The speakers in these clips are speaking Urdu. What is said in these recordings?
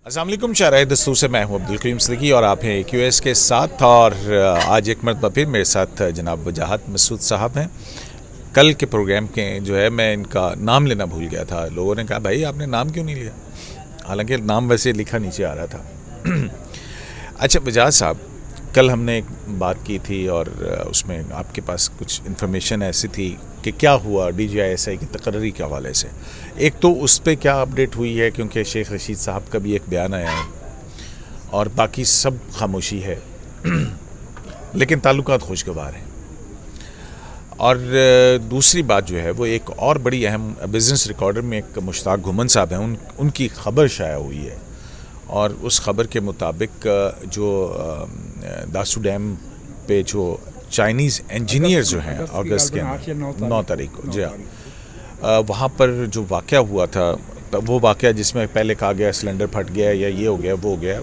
السلام علیکم، شاہراہ دستور سے میں ہوں عبدالقیوم صدیقی اور آپ ہیں کیو ایس کے ساتھ. اور آج ایک مرتبہ پھر میرے ساتھ جناب وجاہت مسعود صاحب ہیں. کل کے پروگرام کے جو ہے میں ان کا نام لینا بھول گیا تھا. لوگوں نے کہا بھائی آپ نے نام کیوں نہیں لیا، حالانکہ نام ویسے لکھا نیچے آ رہا تھا. اچھا وجاہت صاحب، کل ہم نے ایک بات کی تھی اور اس میں آپ کے پاس کچھ انفارمیشن ایسی تھی کہ کیا ہوا D G I S I کی تقرری کے حوالے سے. ایک تو اس پہ کیا اپڈیٹ ہوئی ہے، کیونکہ شیخ رشید صاحب کا بھی ایک بیان آیا ہے اور باقی سب خاموشی ہے، لیکن تعلقات خوشگوار ہیں. اور دوسری بات جو ہے وہ ایک اور بڑی اہم بزنس ریکارڈر میں ایک مشتاق گھمن صاحب ہیں، ان کی خبر شائع ہوئی ہے. اور اس خبر کے مطابق جو داسو ڈیم پہ جو چائنیز انجینئر جو ہیں اگست کے 9 تاریخ کو جی ہاں وہاں پر جو واقعہ ہوا تھا، وہ واقعہ جس میں پہلے کہا گیا سلنڈر پھٹ گیا یا یہ ہو گیا وہ ہو گیا،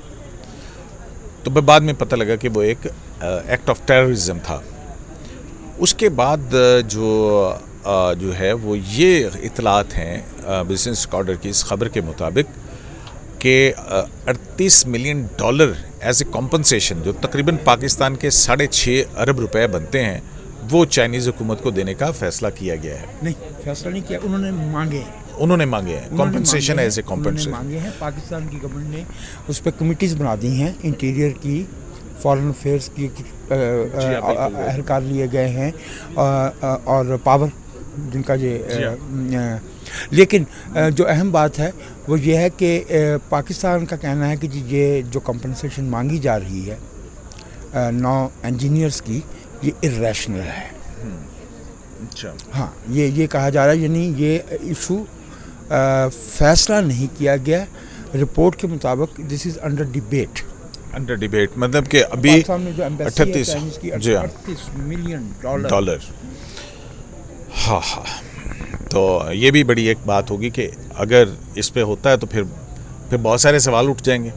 تو بعد میں پتہ لگا کہ وہ ایک ایکٹ آف ٹیررزم تھا. اس کے بعد جو ہے وہ یہ اطلاعات ہیں بزنس ریکارڈر کی اس خبر کے مطابق کہ $38 ملین ایز اے کمپنسیشن، جو تقریباً پاکستان کے 6.5 ارب روپے بنتے ہیں، وہ چائنیز حکومت کو دینے کا فیصلہ کیا گیا ہے. نہیں، فیصلہ نہیں کیا، انہوں نے مانگے ہیں کمپنسیشن ایز اے کمپنسیشن مانگے ہیں. پاکستان کی گورنمنٹ نے اس پہ کمیٹیز بنا دی ہیں، انٹیریئر کی، فارن افیئرس کی اہلکار لیے گئے ہیں اور پاور جن کا لیکن جو اہم بات ہے وہ یہ ہے کہ پاکستان کا کہنا ہے کہ یہ جو کمپنسیشن مانگی جا رہی ہے 9 انجینئرس کی، یہ irrational ہے. ہاں، یہ کہا جا رہا ہے، یعنی یہ ایشو فیصلہ نہیں کیا گیا. رپورٹ کے مطابق دس از انڈر ڈیبیٹ، مطلب کہ ابھی $38 ملین. ہاں تو یہ بھی بڑی ایک بات ہوگی کہ اگر اس پہ ہوتا ہے تو پھر بہت سارے سوال اٹھ جائیں گے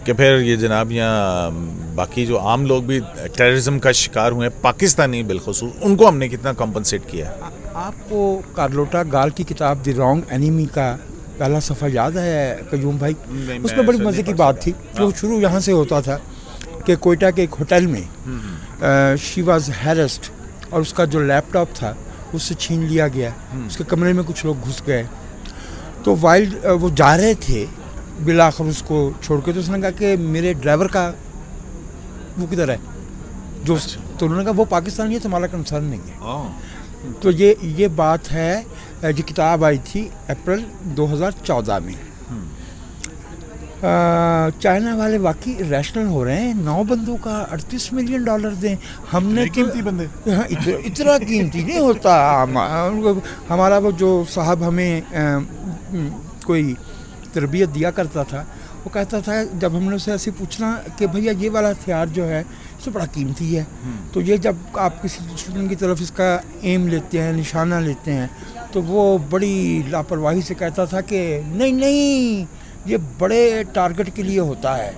کہ پھر یہ جناب یہاں باقی جو عام لوگ بھی ٹیررزم کا شکار ہوئے ہیں، پاکستانی بالخصوص، ان کو ہم نے کتنا کمپنسیٹ کیا ہے. آپ کو کارلوٹا گال کی کتاب دی رانگ اینیمی کا پہلا صفحہ یاد ہے قیوم بھائی؟ اس میں بڑی مزے کی بات تھی. وہ شروع یہاں سے ہوتا تھا کہ کوئٹہ کے ایک ہوٹل میں شی واز ہیرسڈ اور اس کا جو لیپ ٹاپ تھا اس سے چھین لیا گیا. اس کے کمرے میں کچھ لوگ گھس گئے، تو وائلڈ وہ جا رہے تھے بالآخر اس کو چھوڑ کے، تو اس نے کہا کہ میرے ڈرائیور کا وہ کدھر ہے جو، تو انہوں نے کہا وہ پاکستانی ہے، تمہارا کنسرن نہیں ہے. تو یہ بات ہے. یہ کتاب آئی تھی اپریل 2014 میں. چائنا والے واقعی ریشنل ہو رہے ہیں. 9 بندوں کا $38 ملین دیں. ہم نے قیمتی بندے، اتنا قیمتی نہیں ہوتا. ہمارا وہ جو صاحب ہمیں کوئی تربیت دیا کرتا تھا، وہ کہتا تھا جب ہم نے اسے ایسے پوچھنا کہ بھیا یہ والا ہتھیار جو ہے یہ بڑا قیمتی ہے، تو یہ جب آپ کسی دشمن کی طرف اس کا ایم لیتے ہیں، نشانہ لیتے ہیں، تو وہ بڑی لاپرواہی سے کہتا تھا کہ نہیں یہ بڑے ٹارگٹ کے لیے ہوتا ہے،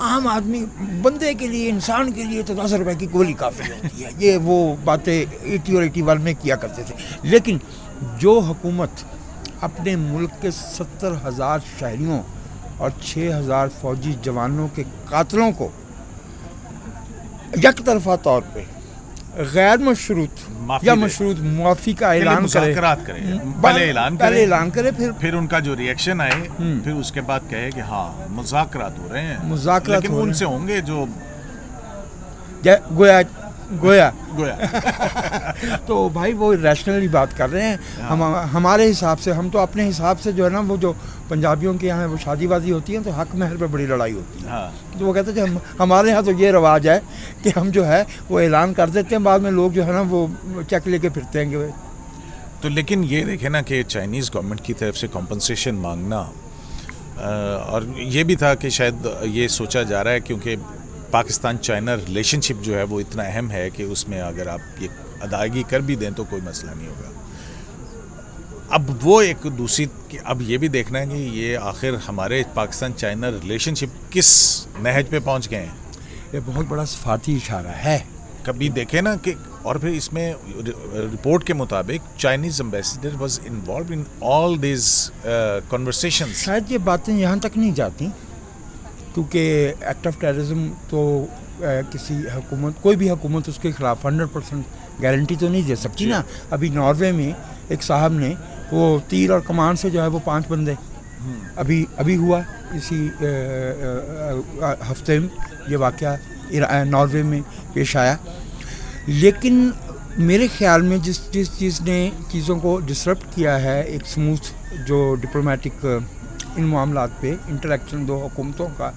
عام آدمی بندے کے لیے، انسان کے لیے تو 10 روپے کی گولی کافی ہوتی ہے. یہ وہ باتیں 80 اور 81 میں کیا کرتے تھے. لیکن جو حکومت اپنے ملک کے 70,000 شہریوں اور 6,000 فوجی جوانوں کے قاتلوں کو یک طرفہ طور پہ غیر مشروط یا مشروط معافی کا اعلان پہلے اعلان کرے پھر ان کا جو ریئیکشن آئے، پھر اس کے بعد کہے کہ ہاں مذاکرات ہو رہے ہیں، لیکن ان سے ہوں گے جو گویا تو بھائی وہ ریشنلی بات کر رہے ہیں. ہمارے حساب سے، ہم تو اپنے حساب سے جو ہے نا، وہ جو پنجابیوں کے یہاں وہ شادی بازی ہوتی ہے تو حق مہر پہ بڑی لڑائی ہوتی ہے. تو وہ کہتے ہیں کہ ہمارے یہاں تو یہ رواج ہے کہ ہم جو ہے وہ اعلان کر دیتے ہیں، بعد میں لوگ جو ہے نا وہ چیک لے کے پھرتے ہیں. تو لیکن یہ دیکھیں نا کہ چائنیز گورنمنٹ کی طرف سے کمپنسیشن مانگنا، اور یہ بھی تھا کہ شاید یہ سوچا جا رہا ہے کیونکہ پاکستان چائنا ریلیشن شپ جو ہے وہ اتنا اہم ہے کہ اس میں اگر آپ یہ ادائیگی کر بھی دیں تو کوئی مسئلہ نہیں ہوگا. اب وہ ایک دوسری، اب یہ بھی دیکھنا ہے کہ یہ آخر ہمارے پاکستان چائنا ریلیشن شپ کس نہج پہ پہنچ گئے ہیں. یہ بہت بڑا سفارتی اشارہ ہے. کبھی دیکھیں نا کہ، اور پھر اس میں رپورٹ کے مطابق Chinese ambassador was involved in all these conversations. شاید یہ باتیں یہاں تک نہیں جاتی کیونکہ ایکٹ آف ٹیررزم تو کسی حکومت کوئی بھی حکومت اس کے خلاف 100% گارنٹی تو نہیں دے سکتی نا. ابھی ناروے میں ایک صاحب نے وہ تیر اور کمان سے جو ہے وہ 5 بندے ابھی ہوا اسی ہفتے میں یہ واقعہ ناروے میں پیش آیا. لیکن میرے خیال میں جس چیز نے چیزوں کو ڈسرپٹ کیا ہے ایک سموتھ جو ڈپلومیٹک ان معاملات پہ انٹریکشن دو حکومتوں کا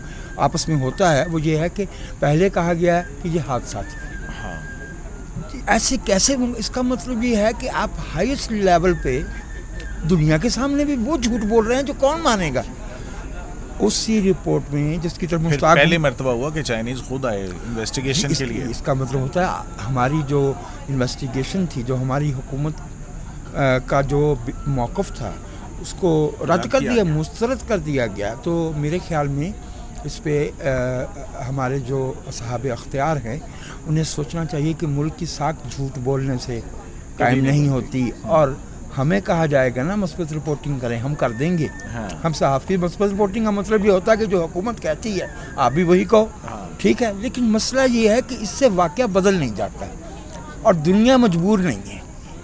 آپس میں ہوتا ہے وہ یہ ہے کہ پہلے کہا گیا ہے کہ یہ حادثات ایسے کیسے. اس کا مطلب یہ ہے کہ آپ ہائیسٹ لیول پہ دنیا کے سامنے بھی وہ جھوٹ بول رہے ہیں جو کون مانے گا. اسی رپورٹ میں جس کی طرف مستقبل پہلی مرتبہ ہوا کہ چائنیز خود آئے انویسٹیگیشن کے لیے. اس کا مطلب ہوتا ہے ہماری جو انویسٹیگیشن تھی جو ہماری حکومت کا جو موقف تھا اس کو رد کر دیا مسترد کر دیا گیا. تو میرے خیال میں اس پہ ہمارے جو اصحاب اختیار ہیں انہیں سوچنا چاہیے کہ ملک کی ساکھ جھوٹ بولنے سے قائم نہیں ہوتی. اور ہمیں کہا جائے گا نا مثبت رپورٹنگ کریں, ہم کر دیں گے. ہم صحافی مثبت رپورٹنگ کا مطلب یہ ہوتا ہے کہ جو حکومت کہتی ہے آپ بھی وہی کہو, ٹھیک ہے. لیکن مسئلہ یہ ہے کہ اس سے واقعہ بدل نہیں جاتا اور دنیا مجبور نہیں ہے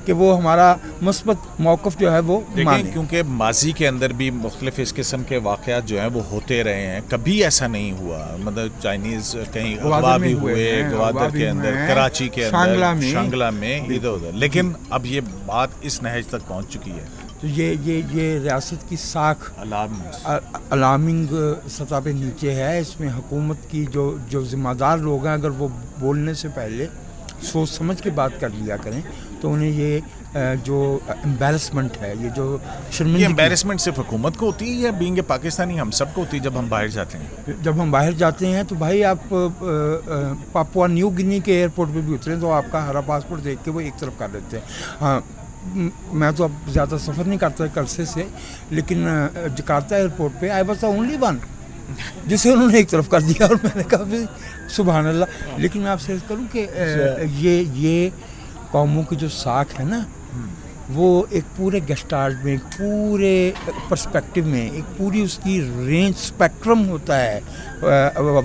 کہ وہ ہمارا مثبت موقف جو ہے وہ مانے. کیونکہ ماضی کے اندر بھی مختلف اس قسم کے واقعات جو ہیں وہ ہوتے رہے ہیں. کبھی ایسا نہیں ہوا مطلب چائنیز کہیں اغوا بھی ہوئے گوادر کے اندر, کراچی کے اندر, شانگلہ میں, ادھر ادھر. لیکن اب یہ بات اس نہج تک پہنچ چکی ہے. تو یہ ریاست کی ساکھ الارمنگ سطح پہ نیچے ہے. اس میں حکومت کی جو ذمہ دار لوگ ہیں اگر وہ بولنے سے پہلے سوچ سمجھ کے بات کر لیا کریں تو انہیں یہ جو امبیرسمنٹ ہے, یہ جو شرمندگی, یہ امبیرسمنٹ صرف حکومت کو ہوتی ہے یا بینگ پاکستانی ہم سب کو ہوتی ہے جب ہم باہر جاتے ہیں؟ جب ہم باہر جاتے ہیں تو بھائی آپ پاپوا نیو گنی کے ایئرپورٹ پہ بھی اتریں تو آپ کا ہرا پاسپورٹ دیکھ کے وہ ایک طرف کر دیتے ہیں. ہاں میں تو اب زیادہ سفر نہیں کرتا کرسے سے, لیکن جکارتا ایئرپورٹ پہ I was the only one جسے انہوں نے ایک طرف کر دیا اور میں نے کہا سبحان اللہ. لیکن میں آپ سے کروں کہ یہ قوموں کی جو ساکھ ہے نا وہ ایک پورے گیسٹارٹ میں, ایک پورے پرسپیکٹو میں, ایک پوری اس کی رینج اسپیکٹرم ہوتا ہے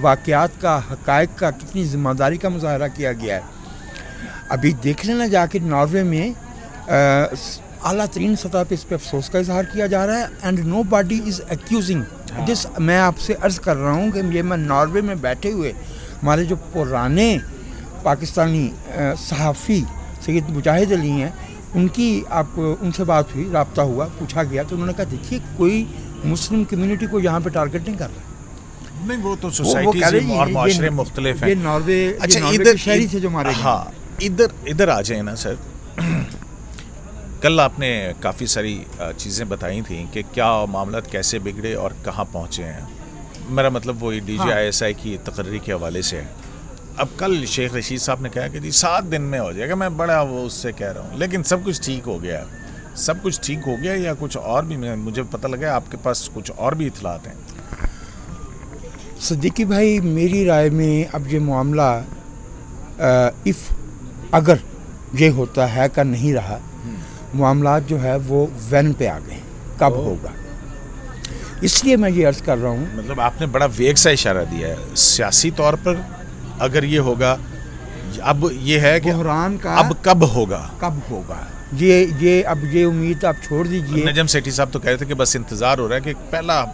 واقعات کا, حقائق کا, کتنی ذمہ داری کا مظاہرہ کیا گیا ہے. ابھی دیکھ لینا جا کے ناروے میں اعلیٰ ترین سطح پہ اس پہ افسوس کا اظہار کیا جا رہا ہے. اینڈ نو باڈی از ایکیوزنگ دس. میں آپ سے عرض کر رہا ہوں کہ یہ میں ناروے میں بیٹھے ہوئے ہمارے جو پرانے پاکستانی صحافی سید مجاہد علی ہیں ان کی ان سے بات ہوئی, رابطہ ہوا, پوچھا گیا تو انہوں نے کہا دیکھیے کوئی مسلم کمیونٹی کو یہاں پہ ٹارگیٹ نہیں کر رہا. نہیں وہ تو سوسائٹیز اور معاشرے مختلف ہیں. یہ ناروے کے شہری تھے جو ہمارے. ہاں ادھر آ جائیں نا سر. کل آپ نے کافی ساری چیزیں بتائی تھیں کہ کیا معاملات کیسے بگڑے اور کہاں پہنچے ہیں. میرا مطلب وہی D G I S I کی تقرری کے حوالے سے ہے. اب کل شیخ رشید صاحب نے کہا کہ جی 7 دن میں ہو جائے گا. میں بڑا وہ اس سے کہہ رہا ہوں لیکن سب کچھ ٹھیک ہو گیا. سب کچھ ٹھیک ہو گیا یا کچھ اور بھی مجھے پتہ لگا آپ کے پاس کچھ اور بھی اطلاعات ہیں؟ صدیقی بھائی میری رائے میں اب یہ معاملہ اگر یہ ہوتا ہے کہ نہیں رہا, معاملات جو ہے وہ وین پہ آ گئے. کب ہوگا اس لیے میں یہ عرض کر رہا ہوں. مطلب آپ نے بڑا ویگ سا اشارہ دیا ہے سیاسی طور پر. اگر یہ ہوگا اب یہ ہے کہ بحران کا اب کب ہوگا یہ اب یہ امید آپ چھوڑ دیجئے. نجم سیٹھی صاحب تو کہہ رہے تھے کہ بس انتظار ہو رہا ہے کہ پہلا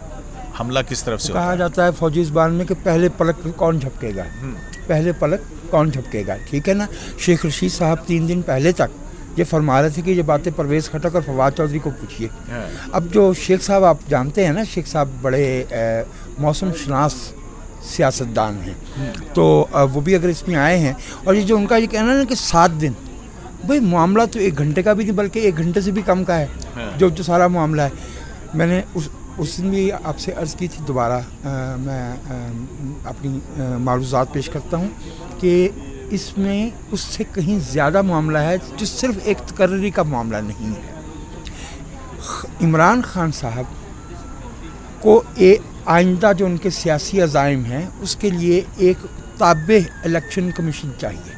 حملہ کس طرف سے کہا جاتا ہے فوجی زبان میں کہ پہلے پلک کون جھپکے گا, پہلے پلک کون جھپکے گا, ٹھیک ہے نا. شیخ رشید صاحب 3 دن پہلے تک یہ فرما رہے تھے کہ یہ باتیں پرویز خٹک اور فواد چودھری کو پوچھیے. اب جو شیخ صاحب آپ جانتے ہیں نا, شیخ صاحب بڑے موسم شناس سیاستدان ہیں, تو وہ بھی اگر اس میں آئے ہیں اور یہ جو ان کا یہ کہنا ہے نا کہ 7 دن, بھائی معاملہ تو 1 گھنٹے کا بھی نہیں بلکہ 1 گھنٹے سے بھی کم کا ہے جو سارا معاملہ ہے. میں نے اس دن بھی آپ سے عرض کی تھی, دوبارہ میں اپنی معروضات پیش کرتا ہوں کہ اس میں اس سے کہیں زیادہ معاملہ ہے جو صرف ایک تقرری کا معاملہ نہیں ہے. عمران خان صاحب کو آئندہ جو ان کے سیاسی عزائم ہیں اس کے لیے ایک تابع الیکشن کمیشن چاہیے.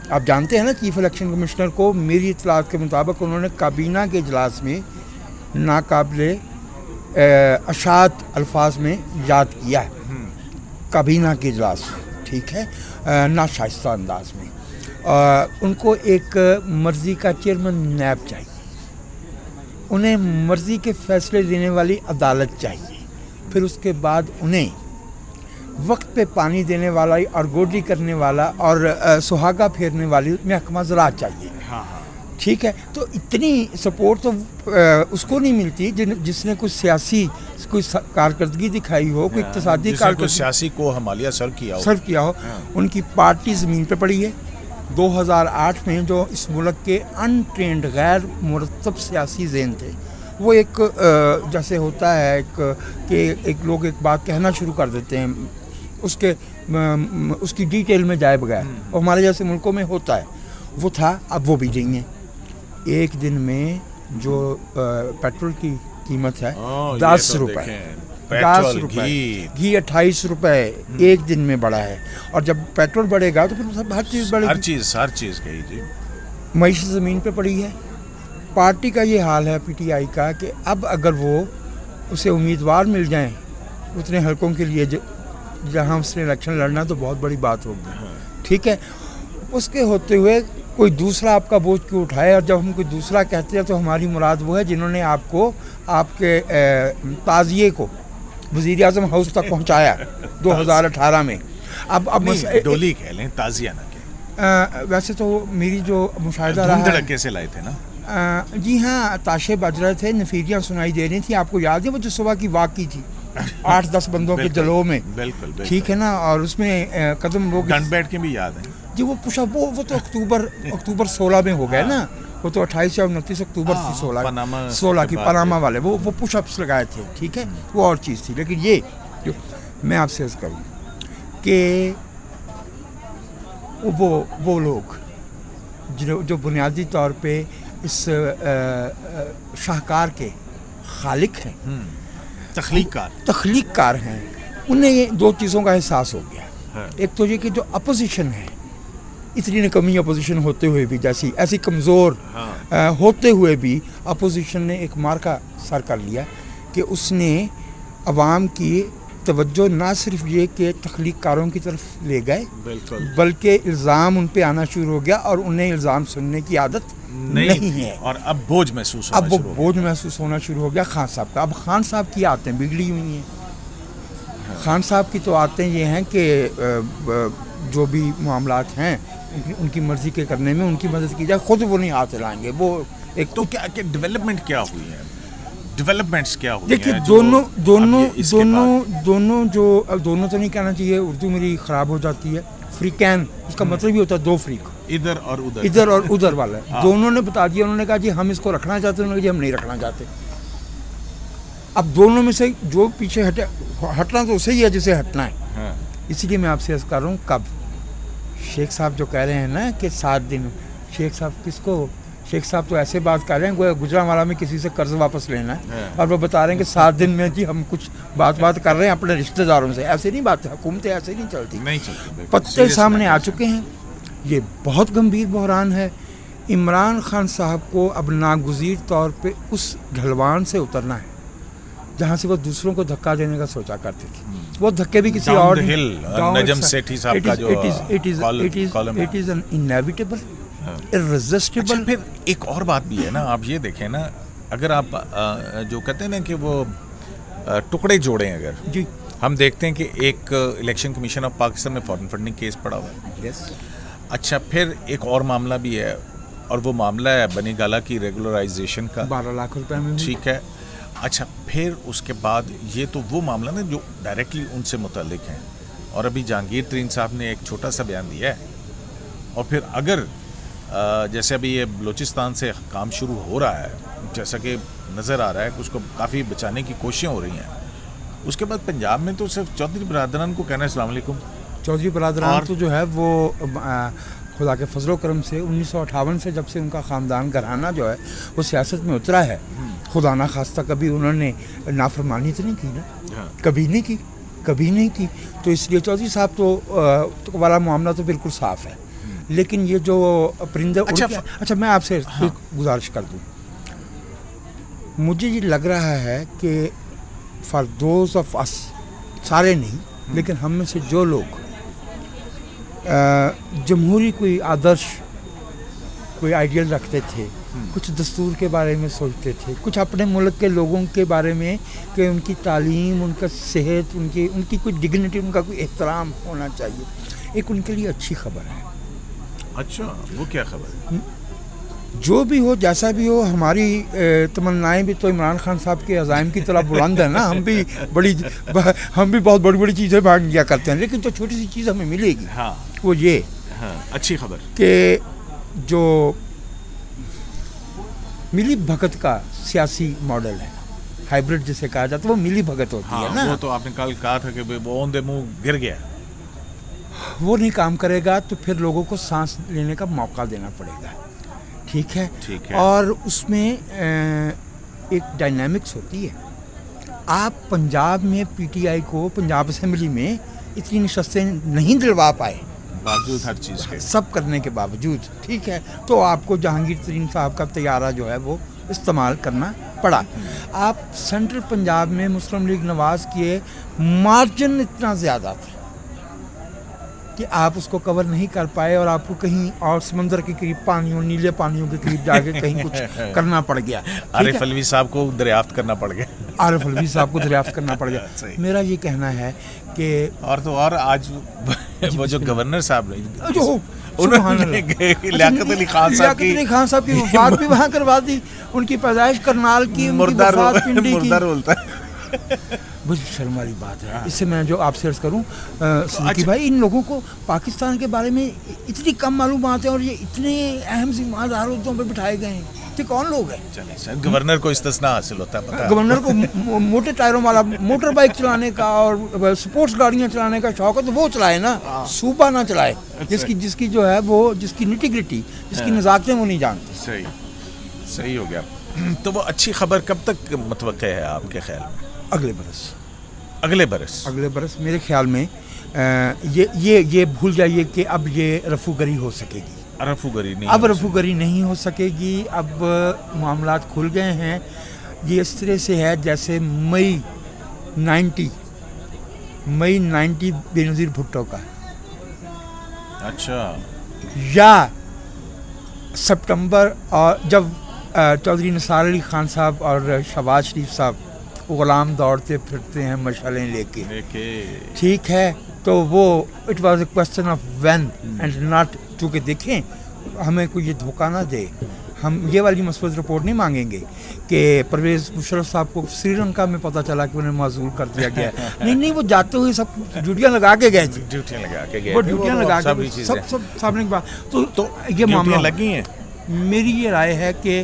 آپ جانتے ہیں نا چیف الیکشن کمشنر کو میری اطلاعات کے مطابق انہوں نے کابینہ کے اجلاس میں ناقابل اشاعت الفاظ میں یاد کیا ہے کابینہ کے اجلاس میں، ٹھیک ہے، ناشائستہ انداز میں. ان کو ایک مرضی کا چیئرمین نیب چاہیے، انہیں مرضی کے فیصلے دینے والی عدالت چاہیے، پھر اس کے بعد انہیں وقت پہ پانی دینے والا اور گوڈی کرنے والا اور سہاگا پھیرنے والی محکمہ زراعت چاہیے. ٹھیک ہے، تو اتنی سپورٹ تو اس کو نہیں ملتی جس نے کوئی سیاسی کوئی کارکردگی دکھائی ہو، کوئی اقتصادی کارکردگی، سیاسی کو ہمالیہ سر کیا ہو. ان کی پارٹی زمین پہ پڑی ہے. 2008 میں جو اس ملک کے انٹرینڈ غیر مرتب سیاسی ذہن تھے، وہ ایک جیسے ہوتا ہے کہ ایک لوگ ایک بات کہنا شروع کر دیتے ہیں اس کی ڈیٹیل میں جائے بغیر، اور ہمارے جیسے ملکوں میں ہوتا ہے، وہ تھا. اب وہ بھی نہیں ہے. ایک دن میں جو پیٹرول کی قیمت ہے 10 روپے، 10 روپے، گھی 28 روپے ایک دن میں بڑھا ہے. اور جب پیٹرول بڑھے گا تو پھر سب ہر چیز بڑھے گی، ہر چیز گئی جی. معیشت زمین پہ پڑی ہے. پارٹی کا یہ حال ہے پی ٹی آئی کا کہ اب اگر وہ اسے امیدوار مل جائیں اتنے حلقوں کے لیے جہاں اس نے الیکشن لڑنا تو بہت بڑی بات ہوگی. ٹھیک ہے، اس کے ہوتے ہوئے کوئی دوسرا آپ کا بوجھ کیوں اٹھائے؟ اور جب ہم کوئی دوسرا کہتے ہیں تو ہماری مراد وہ ہے جنہوں نے آپ کو آپ کے تعزیے کو وزیر اعظم ہاؤس تک پہنچایا 2018 میں. اب ڈولی کہہ لیں، تعزیہ نہ کہیں. ویسے تو میری جو مشاہدہ رہا ہے، دھڑکے سے لائے تھے نا. جی ہاں، تاشے بج رہے تھے، نفیریاں سنائی دے رہی تھیں. آپ کو یاد ہے وہ جو صبح کی واک کی تھی 8-10 بندوں کے جلو میں؟ بالکل. ٹھیک ہے نا. اور اس میں قدم لوگ ڈنڈ بیٹھ کے بھی یاد ہیں جی. وہ پش اپ وہ تو اکتوبر 16 میں ہو گئے نا. وہ تو 28 یا 29 اکتوبر تھی 16 کی پاناما والے وہ پش اپس لگائے تھے. ٹھیک ہے، وہ اور چیز تھی. لیکن یہ جو میں آپ سے عرض کروں کہ وہ لوگ جو بنیادی طور پہ اس شاہکار کے خالق ہیں، تخلیق کار ہیں، انہیں یہ دو چیزوں کا احساس ہو گیا. ایک تو یہ کہ جو اپوزیشن ہے، اتنی نکمی اپوزیشن ہوتے ہوئے بھی، ایسی کمزور ہوتے ہوئے بھی اپوزیشن نے ایک مارکا سر کر لیا کہ اس نے عوام کی توجہ نہ صرف یہ کہ تخلیق کاروں کی طرف لے گئے، بلکہ الزام ان پہ آنا شروع ہو گیا اور انہیں الزام سننے کی عادت نہیں ہے. اور اب بوجھ محسوس ہونا شروع ہو گیا خان صاحب کا. اب خان صاحب کی عادتیں بگڑی ہوئی ہیں. خان صاحب کی تو عادتیں یہ ہیں کہ جو بھی معاملات ہیں ان کی مرضی کے کرنے میں ان کی مدد کی جائے، خود وہ نہیں ہاتھ لائیں گے. وہ ایک تو کیا ڈیولپمنٹ کیا ہوئی ہے؟ ڈیولپمنٹس کیا ہوئی ہیں؟ دیکھیے دونوں تو نہیں کہنا چاہیے، اردو میری خراب ہو جاتی ہے. فریقین اس کا مطلب ہی ہوتا ہے دو فریق، ادھر اور ادھر والا. دونوں نے بتا دیا، انہوں نے کہا جی ہم اس کو رکھنا چاہتے ہیں، انہوں نے کہا جی ہم نہیں رکھنا چاہتے. اب دونوں میں سے جو پیچھے ہٹنا تو اسے ہی ہے جسے ہٹنا ہے. اسی لیے میں آپ سے عرض کر رہا ہوں، کب شیخ صاحب جو کہہ رہے ہیں نا کہ 7 دن، شیخ صاحب تو ایسے بات کر رہے ہیں گویا گجرانوالہ میں کسی سے قرض واپس لینا ہے، اور وہ بتا رہے ہیں کہ 7 دن میں جی ہم کچھ بات کر رہے ہیں اپنے رشتہ داروں سے. ایسے نہیں بات، حکومتیں ایسے نہیں چلتی. پتے سامنے آ چکے ہیں. یہ بہت گمبھیر بحران ہے. عمران خان صاحب کو اب ناگزیر طور پہ اس ڈھلوان سے اترنا ہے جہاں سے وہ دوسروں کو دھکا دینے کا سوچا کرتے تھے. وہ دھکے بھی کسی اور نجم سیٹھی صاحب کا جو it is an inevitable, irresistible. پھر ایک اور بات بھی ہے نا، آپ یہ دیکھیں نا، اگر آپ جو کہتے ہیں نا کہ وہ ٹکڑے جوڑیں، اگر جی ہم دیکھتے ہیں کہ ایک الیکشن کمیشن آف پاکستان میں فارن فنڈنگ کیس پڑا ہوا ہے. اچھا، پھر ایک اور معاملہ بھی ہے، اور وہ معاملہ ہے بنی گالا کی ریگولرائزیشن کا 12 لاکھ روپے میں. ٹھیک ہے. اچھا، پھر اس کے بعد یہ تو وہ معاملہ نا جو ڈائریکٹلی ان سے متعلق ہیں، اور ابھی جہانگیر ترین صاحب نے ایک چھوٹا سا بیان دیا ہے. اور پھر اگر جیسے ابھی یہ بلوچستان سے کام شروع ہو رہا ہے، جیسا کہ نظر آ رہا ہے کہ اس کو کافی بچانے کی کوششیں ہو رہی ہیں، اس کے بعد پنجاب میں تو صرف چودھری برادران کو کہنا ہے السلام علیکم. چودھری برادران تو جو ہے وہ خدا کے فضل و کرم سے 1958 سے جب سے ان کا خاندان گھرانہ جو ہے وہ سیاست میں اترا ہے، خدا نہ خواستہ کبھی انہوں نے نافرمانی تو نہیں کی نا، کبھی نہیں کی. تو اس لیے چودھری صاحب تو والا معاملہ تو بالکل صاف ہے. لیکن یہ جو پرندے اچھا میں آپ سے گزارش کر دوں، مجھے یہ لگ رہا ہے کہ فار دوز آف اس، سارے نہیں، لیکن ہم میں سے جو لوگ جمہوری کوئی آدرش کوئی آئیڈیل رکھتے تھے، کچھ دستور کے بارے میں سوچتے تھے، کچھ اپنے ملک کے لوگوں کے بارے میں کہ ان کی تعلیم، ان کا صحت، ان کی کوئی ڈگنیٹی، ان کا کوئی احترام ہونا چاہیے، ایک ان کے لیے اچھی خبر ہے۔ اچھا، وہ کیا خبر ہے؟ جو بھی ہو، جیسا بھی ہو، ہماری تمنائیں بھی تو عمران خان صاحب کے عزائم کی طرح بلند ہیں نا، ہم بھی بہت بڑی بڑی چیزیں مانگ لیا کرتے ہیں، لیکن جو چھوٹی سی چیز ہمیں ملے گی وہ یہ اچھی خبر کہ جو ملی بھگت کا سیاسی ماڈل ہے، ہائیبرڈ جسے کہا جاتا ہے، وہ ملی بھگت ہوتی ہے نا۔ وہ تو آپ نے کل کہا تھا کہ وہ اوندے منہ گر گیا، وہ نہیں کام کرے گا تو پھر لوگوں کو سانس لینے کا موقع دینا پڑے گا، ٹھیک ہے؟ اور اس میں ایک ڈائنامکس ہوتی ہے۔ آپ پنجاب میں پی ٹی آئی کو پنجاب اسمبلی میں اتنی نشستیں نہیں دلوا پائے، باوجود ہر چیز کے، سب کرنے کے باوجود، ٹھیک ہے؟ تو آپ کو جہانگیر ترین صاحب کا طیارہ جو ہے وہ استعمال کرنا پڑا۔ آپ سینٹرل پنجاب میں مسلم لیگ نواز کے مارجن اتنا زیادہ تھا کہ آپ اس کو کور نہیں کر پائے، اور آپ کو کہیں اور سمندر کے قریب پانیوں، نیلے پانیوں کے قریب جا کے کہیں کچھ کرنا پڑ گیا۔ عارف علوی صاحب کو دریافت کرنا پڑ گیا، عارف علوی صاحب کو دریافت کرنا پڑ گیا۔ میرا یہ کہنا ہے کہ اور آج وہ جو گورنر صاحب لیاقت علی خان صاحب کی وفات بھی وہاں کروا دی، ان کی پیدائش کرنال کی، مردہ پنڈی کی۔ رولتا ہے، بڑی شرم والی بات ہے۔ اس سے میں جو آپ سے عرض کروں صدیقی بھائی، ان لوگوں کو پاکستان کے بارے میں اتنی کم معلومات ہیں، اور یہ اتنے اہم ذمہ دار عہدوں پہ بٹھائے گئے ہیں، یہ کون لوگ ہیں؟ گورنر کو استثناء حاصل ہوتا ہے، گورنر کو موٹے ٹائروں والا موٹر بائک چلانے کا اور سپورٹس گاڑیاں چلانے کا شوق ہے تو وہ چلائے نا، صوبہ نہ چلائے جس کی جو ہے وہ جس کی نٹی-گریٹی، جس کی نزاکتیں وہ نہیں جانتے۔ صحیح ہو گیا۔ تو وہ اچھی خبر کب تک متوقع ہے آپ کے خیال میں؟ اگلے برس میرے خیال میں یہ بھول جائیے کہ اب یہ رفو گری ہو سکے گی، اب رفو گری نہیں ہو سکے گی۔ اب معاملات کھل گئے ہیں، یہ اس طرح سے ہے جیسے مئی 90 بینظیر بھٹو کا، اچھا، یا سپٹمبر، اور جب چودھری نثار علی خان صاحب اور شہباز شریف صاحب غلام دوڑتے پھرتے ہیں مشعلیں لے کے، ٹھیک ہے؟ تو وہ it was a question of when and not, چونکہ دیکھیں ہمیں کوئی یہ دھوکہ نہ دے، ہم یہ والی مثبت رپورٹ نہیں مانگیں گے کہ پرویز مشرف صاحب کو سری لنکا میں پتہ چلا کہ انہیں معزول کر دیا گیا ہے، نہیں، وہ جاتے ہوئے سب ڈیوٹیاں لگا کے گئے تھے، وہ ڈیوٹیاں لگا کے سب سامنے کی بات، تو یہ معاملہ لگی ہیں۔ میری یہ رائے ہے کہ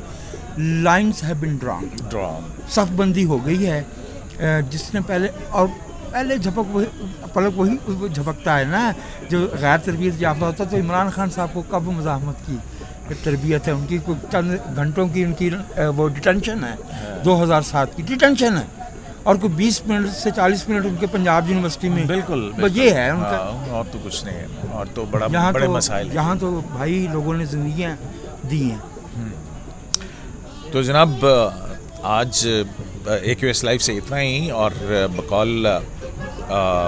لائنس ہیو بین ڈران، صف بندی ہو گئی ہے۔ جس نے پہلے پلک وہی جھپکتا ہے نا جو غیر تربیت یافتہ ہوتا، تو عمران خان صاحب کو کب مزاحمت کی تربیت ہے، ان کی کوئی چند گھنٹوں کی ان کی وہ ڈیٹینشن ہے، 2007 کی ڈیٹینشن ہے، اور کوئی 20 منٹ سے 40 منٹ ان کے پنجاب یونیورسٹی میں، بالکل یہ ہے ان کا، اور تو کچھ نہیں ہے، اور تو بڑے مسائل ہیں، یہاں تو بھائی لوگوں نے زندگیاں دی ہیں۔ تو جناب آج AQS لائیو سے اتنا ہی، اور بقول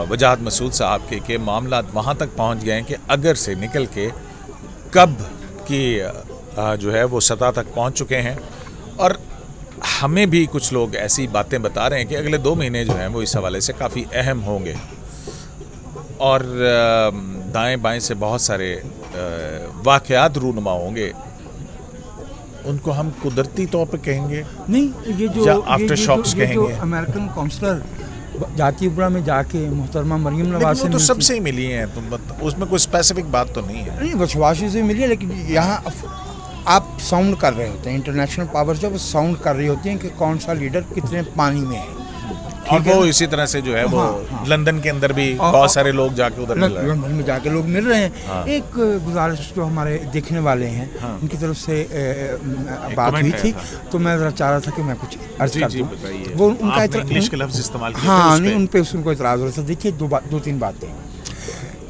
وجاہت مسعود صاحب کے کہ معاملات وہاں تک پہنچ گئے ہیں کہ اگر سے نکل کے کب کی جو ہے وہ سطح تک پہنچ چکے ہیں، اور ہمیں بھی کچھ لوگ ایسی باتیں بتا رہے ہیں کہ اگلے 2 مہینے جو ہیں وہ اس حوالے سے کافی اہم ہوں گے، اور دائیں بائیں سے بہت سارے واقعات رونما ہوں گے، ان کو ہم قدرتی طور پہ کہیں گے، نہیں، یہ جو آفٹر شاکس کہیں گے۔ امریکن کونسلر جاتی بڑا میں جا کے محترمہ مریم نواز سے تو سب سے ہی ملی ہیں، اس میں کوئی اسپیسیفک بات تو نہیں ہے، نہیں، وشواشی سے ملی ہے، لیکن یہاں آپ ساؤنڈ کر رہے ہوتے ہیں، انٹرنیشنل پاور جو وہ ساؤنڈ کر رہی ہوتی ہیں کہ کون سا لیڈر کتنے پانی میں ہے، اور وہ اسی طرح سے جو ہے وہ لندن کے اندر بھی بہت سارے لوگ جا کے ادھر لندن میں جا کے لوگ مل رہے ہیں۔ ایک گزارش جو ہمارے دیکھنے والے ہیں ان کی طرف سے بات ہوئی تھی، تو میں ذرا چاہ رہا تھا کہ میں کچھ عرض کر دوں۔ وہ ان کا انگلش کے لفظ استعمال کیے، ہاں نہیں، ان پہ ان کو اعتراض ہو رہا تھا۔ دیکھیے 2-3 باتیں،